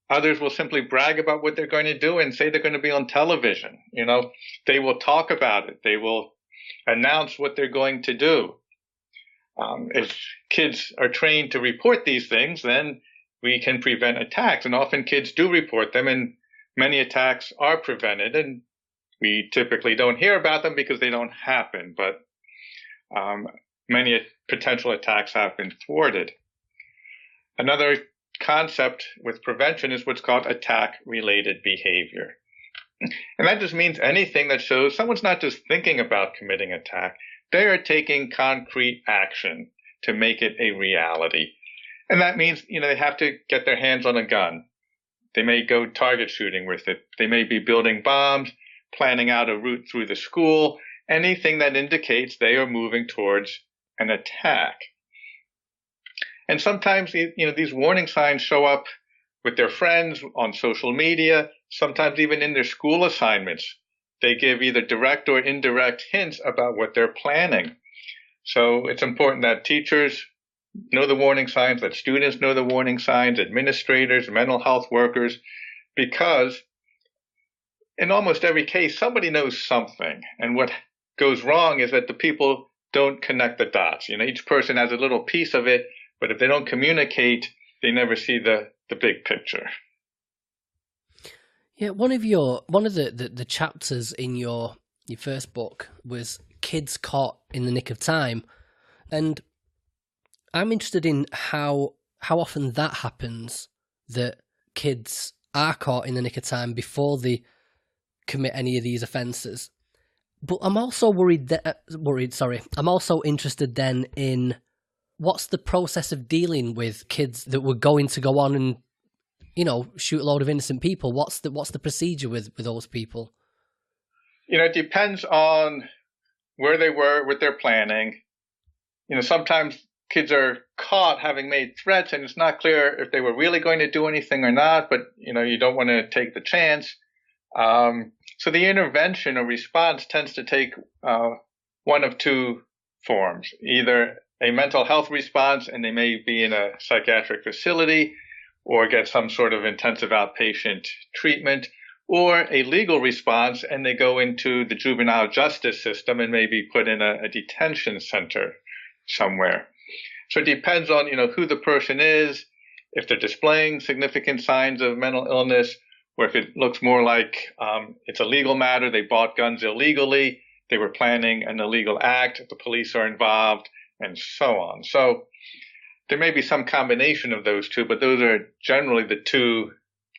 Others will simply brag about what they're going to do and say they're going to be on television. They will talk about it. They will announce what they're going to do. If kids are trained to report these things, then we can prevent attacks. And often kids do report them, and many attacks are prevented. And we typically don't hear about them because they don't happen. But many potential attacks have been thwarted. Another concept with prevention is what's called attack-related behavior. And that just means anything that shows someone's not just thinking about committing attack, they are taking concrete action to make it a reality. And that means, they have to get their hands on a gun. They may go target shooting with it. They may be building bombs, planning out a route through the school, anything that indicates they are moving towards an attack. And sometimes, these warning signs show up with their friends on social media, sometimes even in their school assignments. They give either direct or indirect hints about what they're planning. So it's important that teachers know the warning signs, that students know the warning signs, administrators, mental health workers, because in almost every case, somebody knows something. And what goes wrong is that the people don't connect the dots. Each person has a little piece of it, but if they don't communicate, they never see the big picture. Yeah, one of the chapters in your first book was kids caught in the nick of time, and I'm interested in how often that happens, that kids are caught in the nick of time before they commit any of these offences. But I'm also I'm also interested then in what's the process of dealing with kids that were going to go on and shoot a load of innocent people. What's the procedure with those people? It depends on where they were with their planning. Sometimes kids are caught having made threats and it's not clear if they were really going to do anything or not, but you don't want to take the chance. So the intervention or response tends to take one of two forms, either a mental health response and they may be in a psychiatric facility or get some sort of intensive outpatient treatment, or a legal response and they go into the juvenile justice system and may be put in a detention center somewhere. So it depends on, who the person is, if they're displaying significant signs of mental illness, or if it looks more like it's a legal matter, they bought guns illegally, they were planning an illegal act, the police are involved, and so on. So there may be some combination of those two, but those are generally the two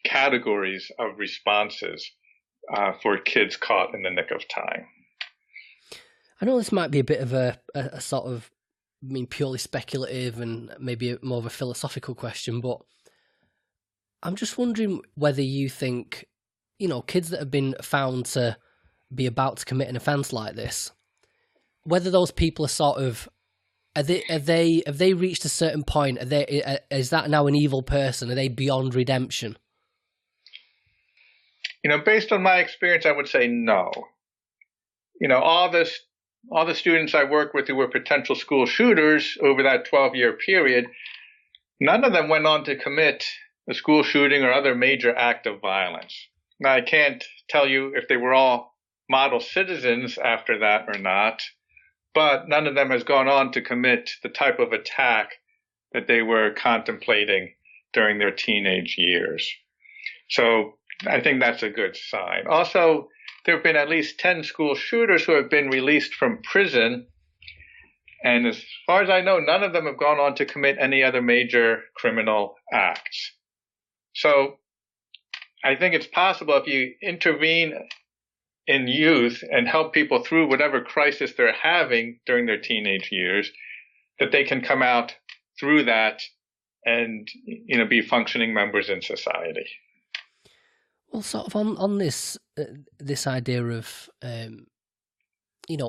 categories of responses for kids caught in the nick of time. I know this might be a bit of a sort of, purely speculative and maybe more of a philosophical question, but I'm just wondering whether you think, kids that have been found to be about to commit an offence like this, whether those people are sort of, have they reached a certain point? Is that now an evil person? Are they beyond redemption? Based on my experience, I would say no. All the students I work with who were potential school shooters over that 12-year period, none of them went on to commit a school shooting or other major act of violence. Now, I can't tell you if they were all model citizens after that or not, but none of them has gone on to commit the type of attack that they were contemplating during their teenage years. So I think that's a good sign. Also, there have been at least 10 school shooters who have been released from prison. And as far as I know, none of them have gone on to commit any other major criminal acts. So I think it's possible if you intervene in youth and help people through whatever crisis they're having during their teenage years, that they can come out through that and, be functioning members in society. Well, sort of on this this idea of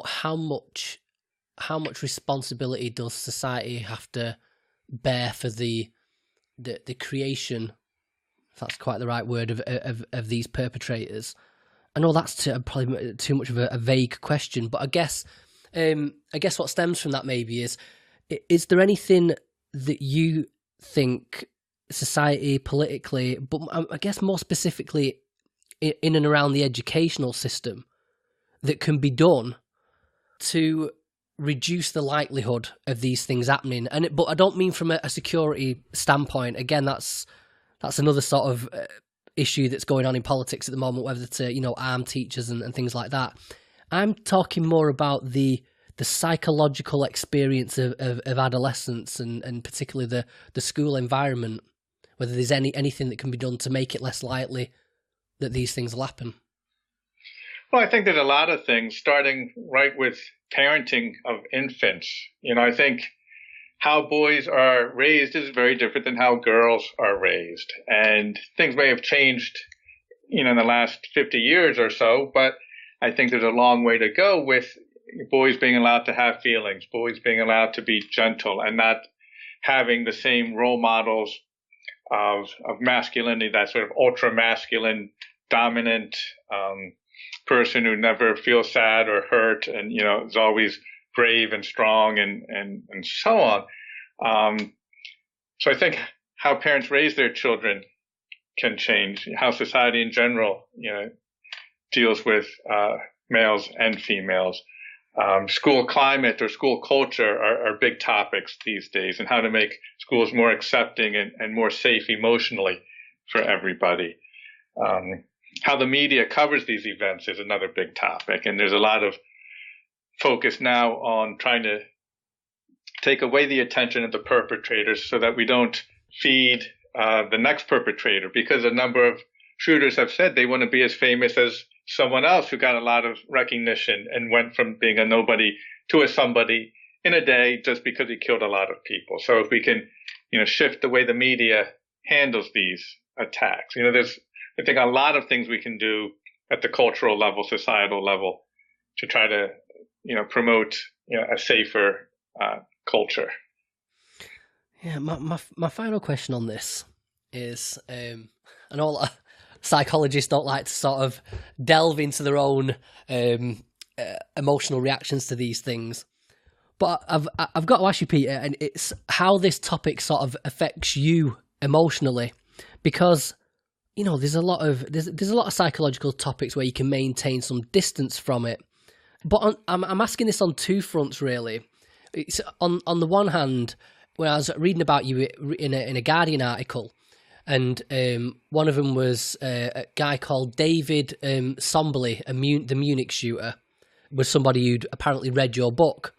how much responsibility does society have to bear for the creation, if that's quite the right word, of these perpetrators? I know that's probably too much of a vague question, but I guess what stems from that maybe is there anything that you think society, politically, but I guess more specifically in and around the educational system, that can be done to reduce the likelihood of these things happening? But I don't mean from a security standpoint. Again, that's another sort of issue that's going on in politics at the moment, whether to arm teachers and things like that. I'm talking more about the psychological experience of adolescence and particularly the school environment, whether there's anything that can be done to make it less likely that these things will happen. Well, I think there's a lot of things, starting right with parenting of infants. I think how boys are raised is very different than how girls are raised. And things may have changed, in the last 50 years or so, but I think there's a long way to go with boys being allowed to have feelings, boys being allowed to be gentle and not having the same role models of masculinity, that sort of ultra masculine, dominant person who never feels sad or hurt and, is always brave and strong and so on. So I think how parents raise their children can change, how society in general, deals with males and females. School climate or school culture are big topics these days, and how to make schools more accepting and more safe emotionally for everybody. How the media covers these events is another big topic, and there's a lot of focus now on trying to take away the attention of the perpetrators so that we don't feed the next perpetrator, because a number of shooters have said they want to be as famous as someone else who got a lot of recognition and went from being a nobody to a somebody in a day just because he killed a lot of people. So if we can, shift the way the media handles these attacks, there's, I think, a lot of things we can do at the cultural level, societal level, to try to, promote, a safer culture. Yeah, my final question on this is, I know a lot of psychologists don't like to sort of delve into their own emotional reactions to these things, but I've got to ask you, Peter, and it's how this topic sort of affects you emotionally, because there's a lot of psychological topics where you can maintain some distance from it, but I'm asking this on two fronts really. It's on the one hand, when I was reading about you in a Guardian article, and one of them was a guy called David Somberly, the Munich shooter, was somebody who'd apparently read your book.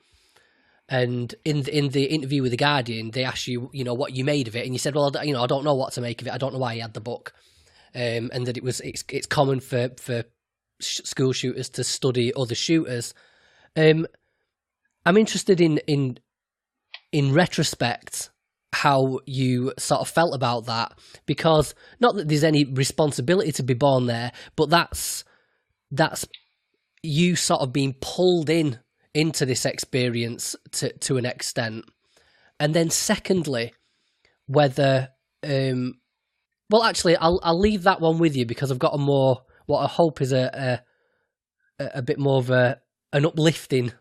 And in the interview with the Guardian, they asked you, what you made of it, and you said, well, I don't know what to make of it. I don't know why he had the book, and that it's common for school shooters to study other shooters. I'm interested in retrospect how you sort of felt about that, because not that there's any responsibility to be borne there, but that's you sort of being pulled into this experience to an extent. And then secondly, whether well, actually, I'll leave that one with you, because I've got a more, what I hope is a bit more of an uplifting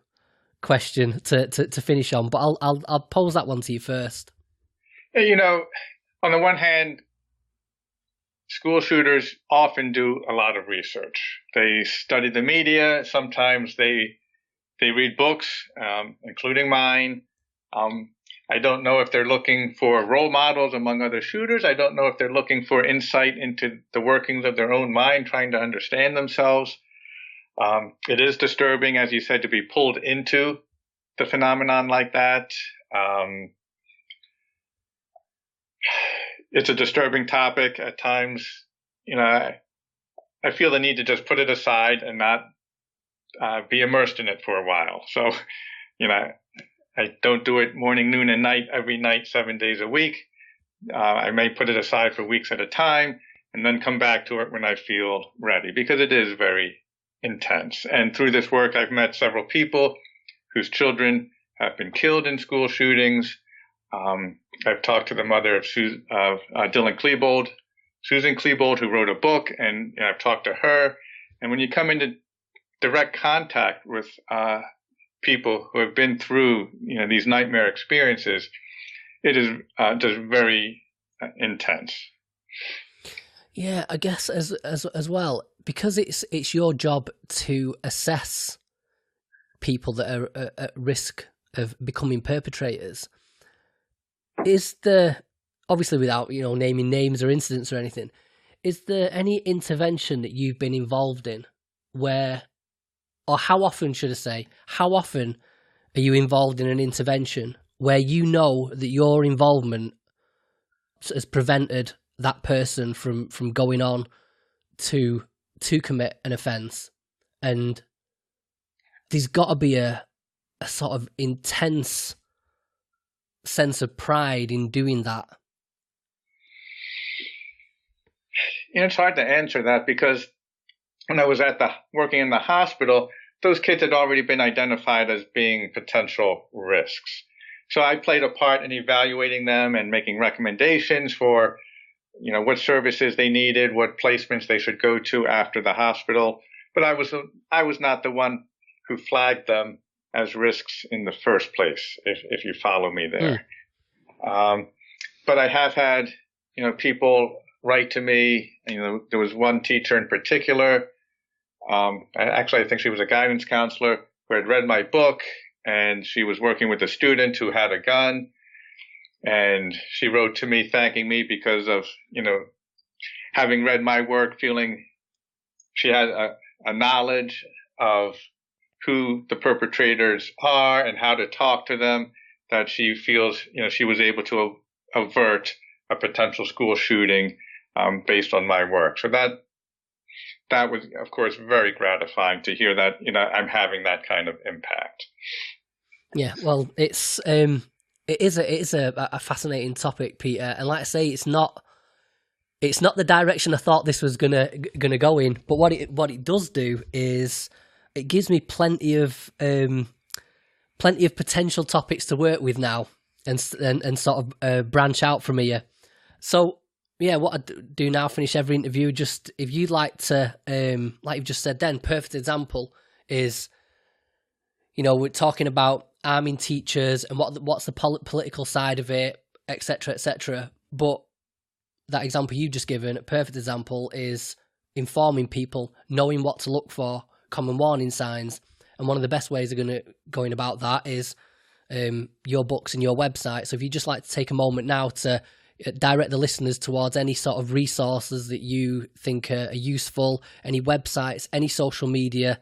question to finish on, but I'll pose that one to you first. On the one hand, school shooters often do a lot of research. They study the media. Sometimes they read books, including mine. I don't know if they're looking for role models among other shooters. I don't know if they're looking for insight into the workings of their own mind, trying to understand themselves. It is disturbing, as you said, to be pulled into the phenomenon like that. it's a disturbing topic at times. I feel the need to just put it aside and not be immersed in it for a while. So, I don't do it morning, noon, and night every night, 7 days a week. I may put it aside for weeks at a time and then come back to it when I feel ready, because it is very intense. And through this work, I've met several people whose children have been killed in school shootings. I've talked to the mother of Dylan Klebold, Susan Klebold, who wrote a book, and I've talked to her. And when you come into direct contact with people who have been through these nightmare experiences, it is just very intense. Yeah, I guess as well, because it's your job to assess people that are at risk of becoming perpetrators. Is there, obviously without naming names or incidents or anything, is there any intervention that you've been involved in where, or how often should I say, how often are you involved in an intervention where you know that your involvement has prevented that person from going on to commit an offence? And there's got to be a sort of intense sense of pride in doing that. It's hard to answer that, because when I was working in the hospital, those kids had already been identified as being potential risks. So I played a part in evaluating them and making recommendations for, what services they needed, what placements they should go to after the hospital. But I was not the one who flagged them as risks in the first place, if you follow me there. But I have had, people write to me. There was one teacher in particular. I think she was a guidance counselor who had read my book, and she was working with a student who had a gun. And she wrote to me thanking me because of, having read my work, feeling she had a knowledge of who the perpetrators are and how to talk to them, that she feels, she was able to avert a potential school shooting based on my work. So that was, of course, very gratifying to hear that, I'm having that kind of impact. Yeah, well, it is a fascinating topic, Peter, and like I say, it's not the direction I thought this was gonna go in. But what it does do is it gives me plenty of potential topics to work with now, and sort of branch out from here. So yeah, what I do now, finish every interview, just if you'd like to, like you've just said, then perfect example is, we're talking about arming teachers and what's the political side of it, etc., etc. But that example you've just given, a perfect example, is informing people, knowing what to look for, common warning signs. And one of the best ways of going about that is your books and your website. So if you'd just like to take a moment now to direct the listeners towards any sort of resources that you think are useful, any websites, any social media,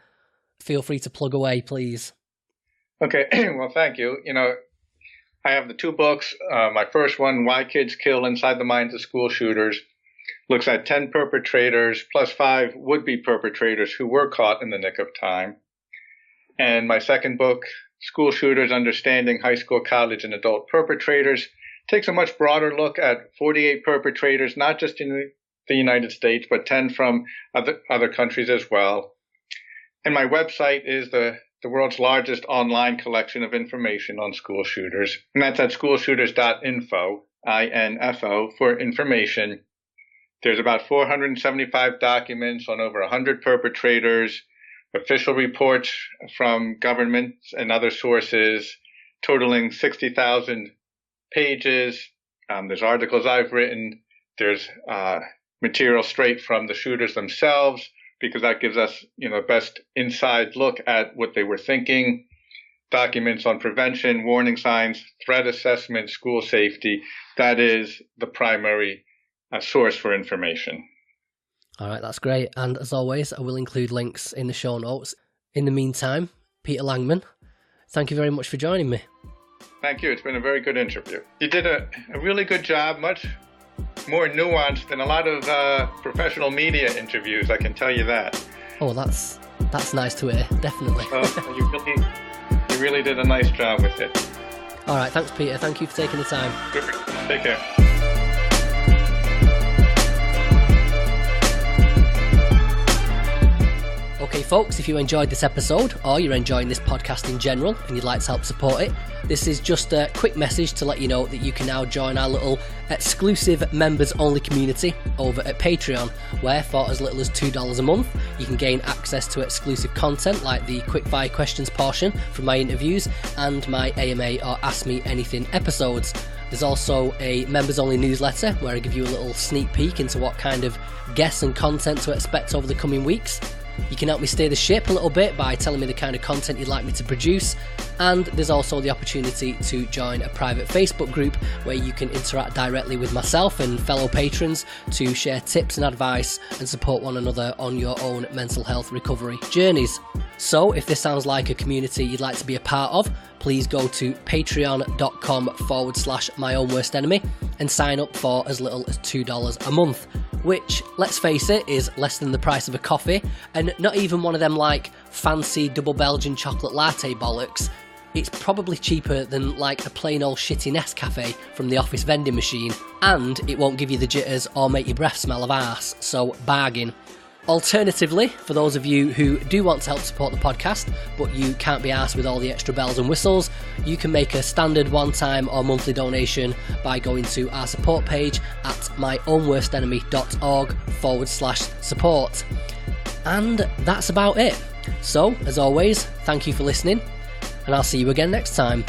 feel free to plug away, please. Okay, well, thank you. I have the two books. My first one, Why Kids Kill Inside the Minds of School Shooters, looks at 10 perpetrators plus 5 would-be perpetrators who were caught in the nick of time. And my second book, School Shooters, Understanding High School, College, and Adult Perpetrators, takes a much broader look at 48 perpetrators, not just in the United States, but 10 from other countries as well. And my website is the world's largest online collection of information on school shooters. And that's at schoolshooters.info, INFO, for information. There's about 475 documents on over 100 perpetrators, official reports from governments and other sources, totaling 60,000 pages. There's articles I've written. There's material straight from the shooters themselves, because that gives us, best inside look at what they were thinking. Documents on prevention, warning signs, threat assessment, school safety. That is the primary source for information. All right, that's great. And as always, I will include links in the show notes. In the meantime, Peter Langman, thank you very much for joining me. Thank you. It's been a very good interview. You did a really good job, much more nuanced than a lot of professional media interviews, I can tell you that. Oh, that's nice to hear, definitely. You really did a nice job with it. All right, thanks, Peter. Thank you for taking the time. Take care. Okay, folks, if you enjoyed this episode or you're enjoying this podcast in general and you'd like to help support it, this is just a quick message to let you know that you can now join our little exclusive members-only community over at Patreon, where for as little as $2 a month, you can gain access to exclusive content like the quickfire questions portion from my interviews and my AMA or Ask Me Anything episodes. There's also a members-only newsletter where I give you a little sneak peek into what kind of guests and content to expect over the coming weeks. You can help me steer the ship a little bit by telling me the kind of content you'd like me to produce, and there's also the opportunity to join a private Facebook group where you can interact directly with myself and fellow patrons to share tips and advice and support one another on your own mental health recovery journeys. So if this sounds like a community you'd like to be a part of, please go to patreon.com/myownworstenemy and sign up for as little as $2 a month, which, let's face it, is less than the price of a coffee, and not even one of them like fancy double Belgian chocolate latte bollocks. It's probably cheaper than like a plain old shitty Nescafe from the office vending machine, and it won't give you the jitters or make your breath smell of arse, so bargain. Alternatively, for those of you who do want to help support the podcast, but you can't be arsed with all the extra bells and whistles, you can make a standard one-time or monthly donation by going to our support page at myownworstenemy.org/support. And that's about it. So, as always, thank you for listening, and I'll see you again next time.